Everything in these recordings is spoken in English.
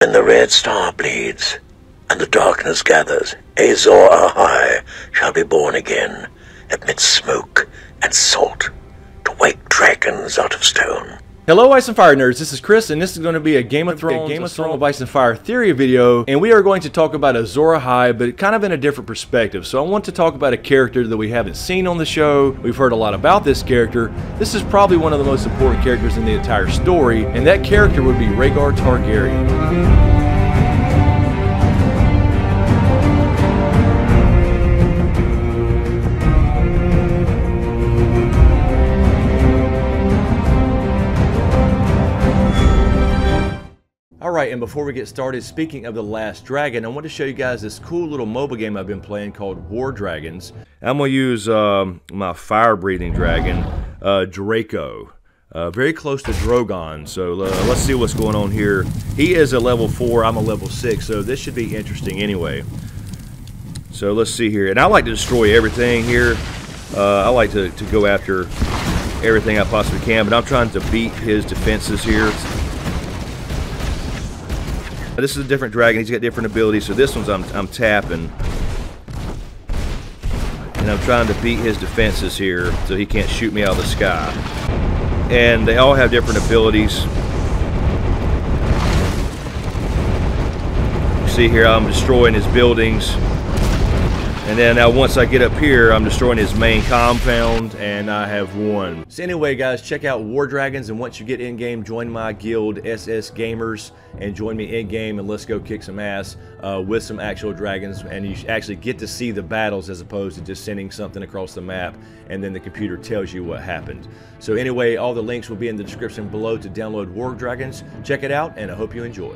When the red star bleeds, and the darkness gathers, Azor Ahai shall be born again, amidst smoke and salt, to wake dragons out of stone. Hello Ice and Fire nerds, this is Chris, and this is going to be a Game of Thrones of Ice and Fire theory video, and we are going to talk about Azor Ahai, but kind of in a different perspective. So I want to talk about a character that we haven't seen on the show. We've heard a lot about this character. This is probably one of the most important characters in the entire story, and that character would be Rhaegar Targaryen. Alright, and before we get started, speaking of The Last Dragon, I want to show you guys this cool little mobile game I've been playing called War Dragons. I'm going to use my fire-breathing dragon, Draco. Very close to Drogon, so let's see what's going on here. He is a level 4, I'm a level 6, so this should be interesting anyway. So let's see here, and I like to destroy everything here. I like to go after everything I possibly can, but I'm trying to beat his defenses here. This is a different dragon. He's got different abilities. So this one's I'm tapping, and I'm trying to beat his defenses here so he can't shoot me out of the sky. And they all have different abilities. You see here, I'm destroying his buildings. And then now once I get up here, I'm destroying his main compound, and I have won. So anyway, guys, check out War Dragons, and once you get in-game, join my guild, SS Gamers, and join me in-game, and let's go kick some ass with some actual dragons, and you actually get to see the battles as opposed to just sending something across the map, and then the computer tells you what happened. So anyway, all the links will be in the description below to download War Dragons. Check it out, and I hope you enjoy.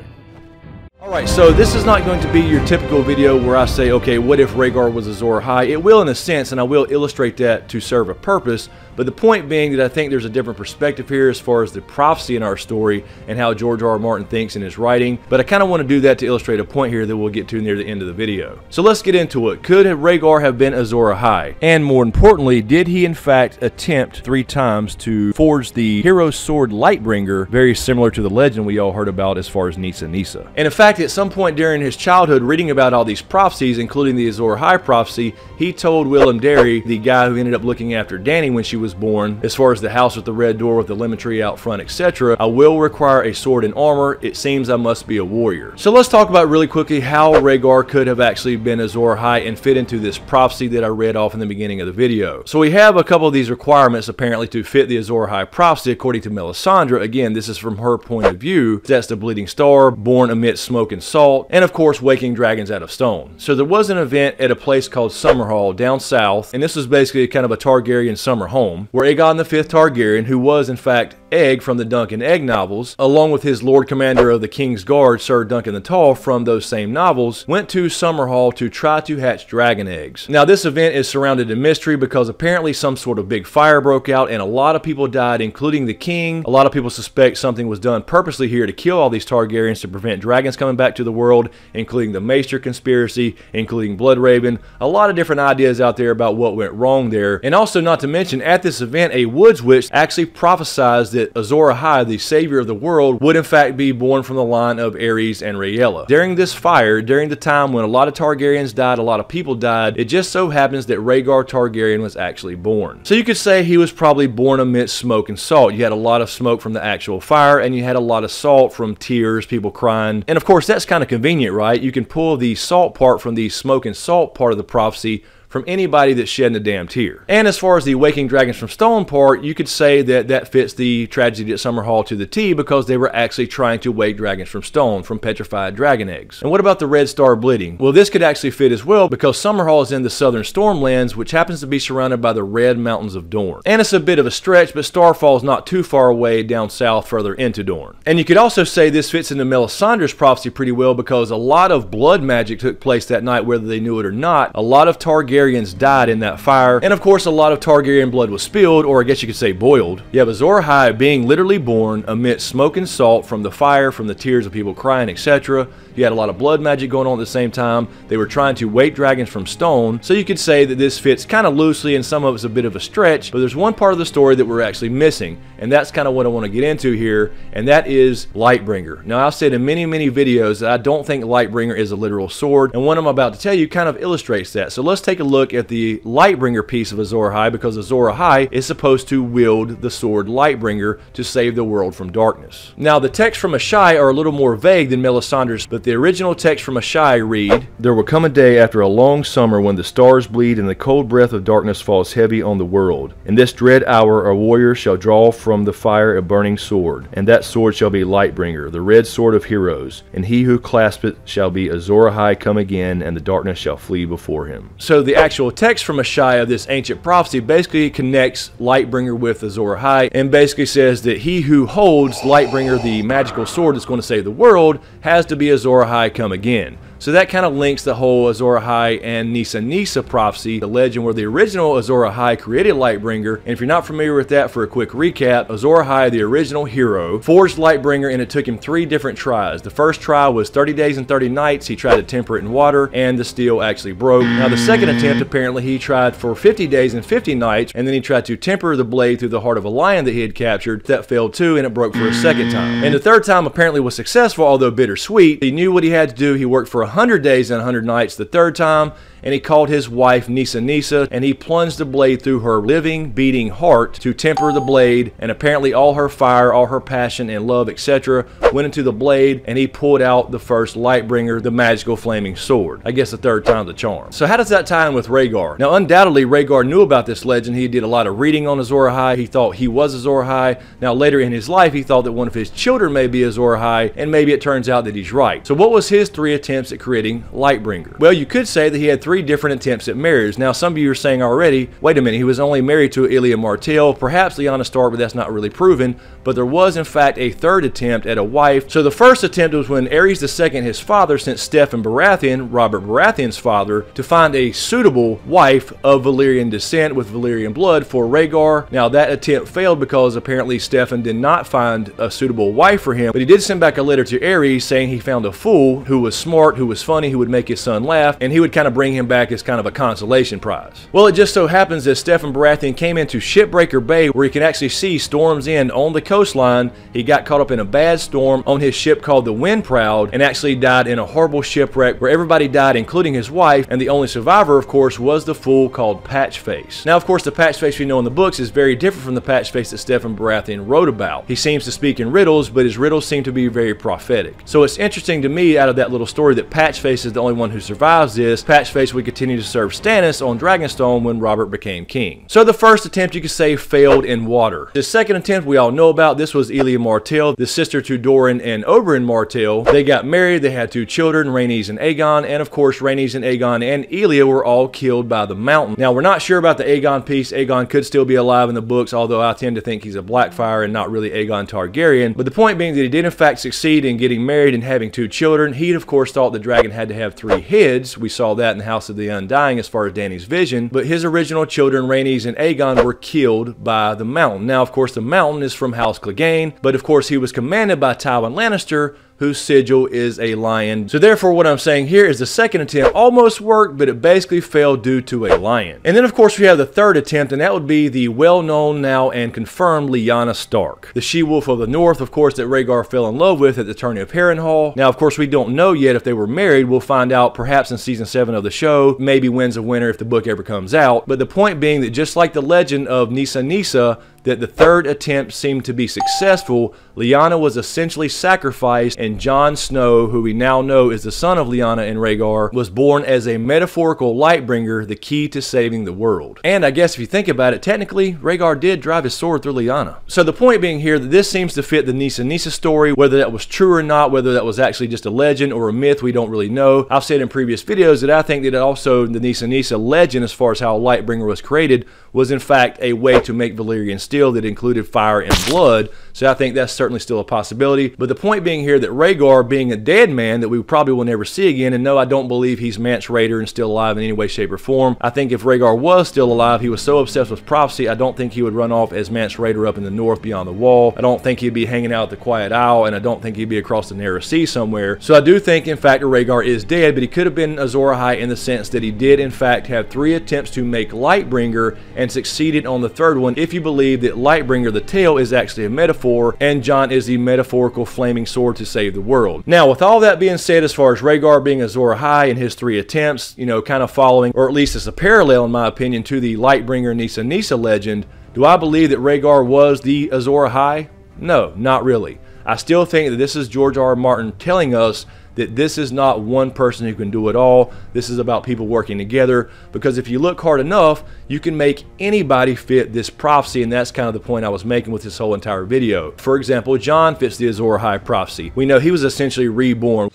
Alright, so this is not going to be your typical video where I say, okay, what if Rhaegar was Azor Ahai? It will in a sense, and I will illustrate that to serve a purpose, but the point being that I think there's a different perspective here as far as the prophecy in our story and how George R. R. Martin thinks in his writing, but I kind of want to do that to illustrate a point here that we'll get to near the end of the video. So let's get into it. Could Rhaegar have been Azor Ahai? And more importantly, did he in fact attempt 3 times to forge the hero sword Lightbringer, very similar to the legend we all heard about as far as Nissa? And in fact, at some point during his childhood, reading about all these prophecies, including the Azor Ahai prophecy, he told Willem Derry, the guy who ended up looking after Dany when she was born, as far as the house with the red door with the lemon tree out front, etc., I will require a sword and armor. It seems I must be a warrior. So let's talk about really quickly how Rhaegar could have actually been Azor Ahai and fit into this prophecy that I read off in the beginning of the video. So we have a couple of these requirements apparently to fit the Azor Ahai prophecy according to Melisandre. Again, this is from her point of view. That's the bleeding star, born amidst smoke and salt, and of course waking dragons out of stone. So there was an event at a place called Summerhall down south, and this was basically kind of a Targaryen summer home, where Aegon V Targaryen, who was in fact Egg from the Dunk and Egg novels, along with his Lord Commander of the King's Guard, Sir Duncan the Tall from those same novels, went to Summerhall to try to hatch dragon eggs. Now this event is surrounded in mystery because apparently some sort of big fire broke out and a lot of people died, including the king. A lot of people suspect something was done purposely here to kill all these Targaryens to prevent dragons coming back to the world, including the Maester conspiracy, including Bloodraven. A lot of different ideas out there about what went wrong there. And also, not to mention, at this event, a Woods Witch actually prophesied that Azor Ahai, the savior of the world, would in fact be born from the line of Aerys and Rhaella. During this fire, during the time when a lot of Targaryens died, a lot of people died, it just so happens that Rhaegar Targaryen was actually born. So you could say he was probably born amidst smoke and salt. You had a lot of smoke from the actual fire, and you had a lot of salt from tears, people crying. And of course, that's kind of convenient, right? You can pull the salt part from the smoke and salt part of the prophecy from anybody that's shedding a damn tear. And as far as the waking dragons from stone part, you could say that that fits the tragedy at Summerhall to the T, because they were actually trying to wake dragons from stone, from petrified dragon eggs. And what about the red star bleeding? Well, this could actually fit as well, because Summerhall is in the southern Stormlands, which happens to be surrounded by the Red Mountains of Dorne. And it's a bit of a stretch, but Starfall is not too far away down south further into Dorne. And you could also say this fits into Melisandre's prophecy pretty well, because a lot of blood magic took place that night, whether they knew it or not. A lot of Targaryens Targaryens died in that fire, and of course a lot of Targaryen blood was spilled, or I guess you could say boiled. You have Azor Ahai being literally born amidst smoke and salt from the fire, from the tears of people crying, etc. You had a lot of blood magic going on at the same time. They were trying to wake dragons from stone, so you could say that this fits kind of loosely, and some of it's a bit of a stretch, but there's one part of the story that we're actually missing, and that's kind of what I want to get into here, and that is Lightbringer. Now, I've said in many videos that I don't think Lightbringer is a literal sword, and what I'm about to tell you kind of illustrates that. So let's take a look at the Lightbringer piece of Azor Ahai, because Azor Ahai is supposed to wield the sword Lightbringer to save the world from darkness. Now, the texts from Ahai are a little more vague than Melisandre's, but the original text from Ahai read, "There will come a day after a long summer when the stars bleed and the cold breath of darkness falls heavy on the world. In this dread hour a warrior shall draw from the fire a burning sword, and that sword shall be Lightbringer, the red sword of heroes, and he who clasps it shall be Azor Ahai come again, and the darkness shall flee before him." So the actual text from Ahai of this ancient prophecy basically connects Lightbringer with Azor Ahai, and basically says that he who holds Lightbringer, the magical sword that's going to save the world, has to be Azor Ahai come again. So that kind of links the whole Azor Ahai and Nissa prophecy, the legend where the original Azor Ahai created Lightbringer. And if you're not familiar with that, for a quick recap, Azor Ahai, the original hero, forged Lightbringer, and it took him 3 different tries. The first try was 30 days and 30 nights. He tried to temper it in water, and the steel actually broke. Now the second attempt, apparently he tried for 50 days and 50 nights, and then he tried to temper the blade through the heart of a lion that he had captured. That failed too, and it broke for a second time. And the third time apparently was successful, although bittersweet. He knew what he had to do. He worked for 100 days and 100 nights the third time, and he called his wife Nissa, and he plunged the blade through her living, beating heart to temper the blade, and apparently all her fire, all her passion and love, etc. went into the blade, and he pulled out the first Lightbringer, the magical flaming sword. I guess the third time's the charm. So how does that tie in with Rhaegar? Now, undoubtedly, Rhaegar knew about this legend. He did a lot of reading on Azor Ahai. He thought he was Azor Ahai. Now, later in his life, he thought that one of his children may be Azor Ahai, and maybe it turns out that he's right. So what was his 3 attempts at creating Lightbringer? Well, you could say that he had 3 different attempts at marriage. Now, some of you are saying already, wait a minute, he was only married to Elia Martell, perhaps Lyanna Stark, but that's not really proven. But there was, in fact, a 3rd attempt at a wife. So the first attempt was when Aerys II, his father, sent Steffon Baratheon, Robert Baratheon's father, to find a suitable wife of Valyrian descent with Valyrian blood for Rhaegar. Now, that attempt failed because apparently Steffon did not find a suitable wife for him, but he did send back a letter to Aerys saying he found a fool who was smart, who was funny, who would make his son laugh, and he would kind of bring him back as kind of a consolation prize. Well, it just so happens that Steffon Baratheon came into Shipbreaker Bay, where you can actually see Storm's End on the coastline. He got caught up in a bad storm on his ship called the Windproud, and actually died in a horrible shipwreck where everybody died, including his wife, and the only survivor, of course, was the fool called Patchface. Now, of course, the Patchface we know in the books is very different from the Patchface that Steffon Baratheon wrote about. He seems to speak in riddles, but his riddles seem to be very prophetic. So it's interesting to me, out of that little story, that Patchface is the only one who survives this. Patchface would continue to serve Stannis on Dragonstone when Robert became king. So the first attempt, you could say, failed in water. The second attempt we all know about. This was Elia Martell, the sister to Doran and Oberyn Martell. They got married, they had 2 children, Rhaenys and Aegon, and of course Rhaenys and Aegon and Elia were all killed by the mountain. Now, we're not sure about the Aegon piece. Aegon could still be alive in the books, although I tend to think he's a Blackfyre and not really Aegon Targaryen. But the point being that he did in fact succeed in getting married and having 2 children. He of course thought the dragon had to have 3 heads. We saw that in the House of the Undying as far as Dany's vision, but his original children, Rhaenys and Aegon, were killed by the mountain. Now, of course, the mountain is from House Clegane, but of course he was commanded by Tywin Lannister, whose sigil is a lion. So therefore, what I'm saying here is the second attempt almost worked, but it basically failed due to a lion. And then, of course, we have the third attempt, and that would be the well-known now and confirmed Lyanna Stark, the she-wolf of the North, of course, that Rhaegar fell in love with at the tourney of Harrenhal. Now, of course, we don't know yet if they were married. We'll find out perhaps in season 7 of the show, maybe Winds of Winter if the book ever comes out. But the point being that just like the legend of Nissa, that the third attempt seemed to be successful, Lyanna was essentially sacrificed, and Jon Snow, who we now know is the son of Lyanna and Rhaegar, was born as a metaphorical Lightbringer, the key to saving the world. And I guess if you think about it, technically, Rhaegar did drive his sword through Lyanna. So the point being here that this seems to fit the Nissa story, whether that was true or not, whether that was actually just a legend or a myth, we don't really know. I've said in previous videos that I think that also the Nissa legend, as far as how Lightbringer was created, was in fact a way to make Valyrian steel still that included fire and blood. So I think that's certainly still a possibility. But the point being here that Rhaegar being a dead man that we probably will never see again, and no, I don't believe he's Mance Rayder and still alive in any way, shape, or form. I think if Rhaegar was still alive, he was so obsessed with prophecy, I don't think he would run off as Mance Rayder up in the north beyond the wall. I don't think he'd be hanging out at the Quiet Isle, and I don't think he'd be across the Narrow Sea somewhere. So I do think, in fact, Rhaegar is dead, but he could have been Azor Ahai in the sense that he did, in fact, have 3 attempts to make Lightbringer and succeeded on the 3rd one if you believe that Lightbringer, the tail, is actually a metaphor, and Jon is the metaphorical flaming sword to save the world. Now, with all that being said, as far as Rhaegar being Azor Ahai and his 3 attempts, you know, kind of following, or at least it's a parallel in my opinion, to the Lightbringer Nissa legend, do I believe that Rhaegar was the Azor Ahai? No, not really. I still think that this is George R.R. Martin telling us that this is not one person who can do it all. This is about people working together, because if you look hard enough, you can make anybody fit this prophecy, and that's kind of the point I was making with this whole entire video. For example, Jon fits the Azor Ahai prophecy. We know he was essentially reborn.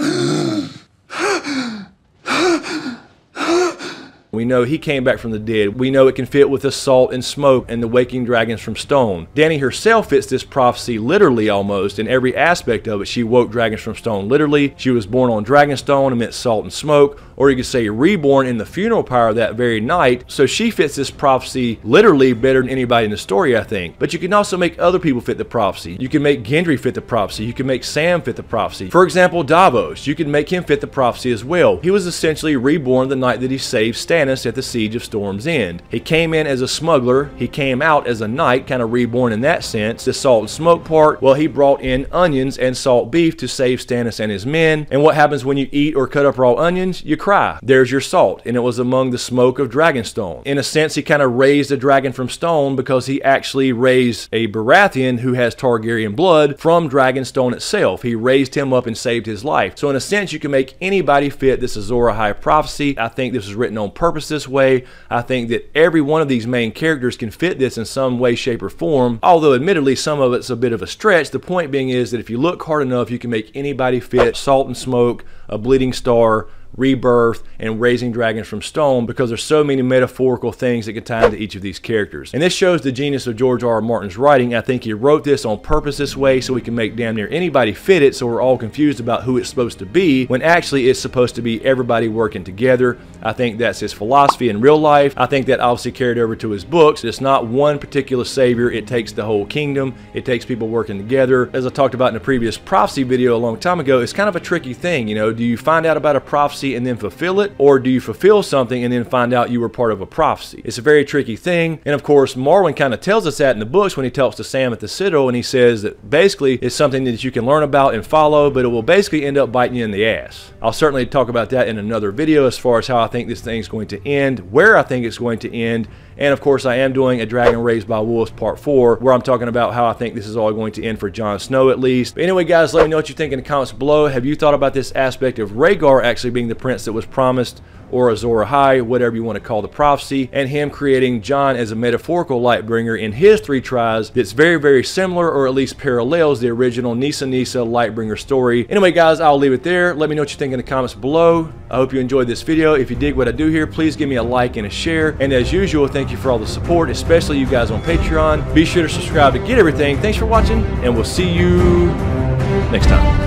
We know he came back from the dead. We know it can fit with the salt and smoke and the waking dragons from stone. Dany herself fits this prophecy literally almost in every aspect of it. She woke dragons from stone literally. She was born on Dragonstone amidst salt and smoke. Or you could say reborn in the funeral pyre that very night. So she fits this prophecy literally better than anybody in the story, I think. But you can also make other people fit the prophecy. You can make Gendry fit the prophecy. You can make Sam fit the prophecy. For example, Davos, you can make him fit the prophecy as well. He was essentially reborn the night that he saved Stannis at the Siege of Storm's End. He came in as a smuggler. He came out as a knight, kind of reborn in that sense. The salt and smoke part, well, he brought in onions and salt beef to save Stannis and his men. And what happens when you eat or cut up raw onions? You cry. There's your salt, and it was among the smoke of Dragonstone. In a sense, he kind of raised a dragon from stone because he actually raised a Baratheon who has Targaryen blood from Dragonstone itself. He raised him up and saved his life. So in a sense, you can make anybody fit this Azor Ahai prophecy. I think this was written on purpose this way. I think that every one of these main characters can fit this in some way, shape, or form, although admittedly some of it's a bit of a stretch. The point being is that if you look hard enough, you can make anybody fit salt and smoke, a bleeding star, rebirth, and raising dragons from stone, because there's so many metaphorical things that can tie into each of these characters. And this shows the genius of George R.R. Martin's writing. I think he wrote this on purpose this way so we can make damn near anybody fit it, so we're all confused about who it's supposed to be, when actually it's supposed to be everybody working together. I think that's his philosophy in real life. I think that obviously carried over to his books. It's not one particular savior. It takes the whole kingdom. It takes people working together. As I talked about in a previous prophecy video a long time ago, it's kind of a tricky thing, you know. Do you find out about a prophecy and then fulfill it, or do you fulfill something and then find out you were part of a prophecy? It's a very tricky thing, and of course Marwyn kind of tells us that in the books when he talks to Sam at the Citadel, and he says that basically it's something that you can learn about and follow, but it will basically end up biting you in the ass. I'll certainly talk about that in another video as far as how I think this thing's going to end, where I think it's going to end, and of course I am doing a Dragon Raised by Wolves Part 4, where I'm talking about how I think this is all going to end for Jon Snow at least. But anyway guys, let me know what you think in the comments below. Have you thought about this aspect of Rhaegar actually being the prince that was promised, or Azor Ahai, whatever you want to call the prophecy, and him creating Jon as a metaphorical Lightbringer in his 3 tries that's very, very similar, or at least parallels the original Nissa Lightbringer story. Anyway guys, I'll leave it there. Let me know what you think in the comments below. I hope you enjoyed this video. If you dig what I do here, please give me a like and a share. And as usual, thank you for all the support, especially you guys on Patreon. Be sure to subscribe to get everything. Thanks for watching, and we'll see you next time.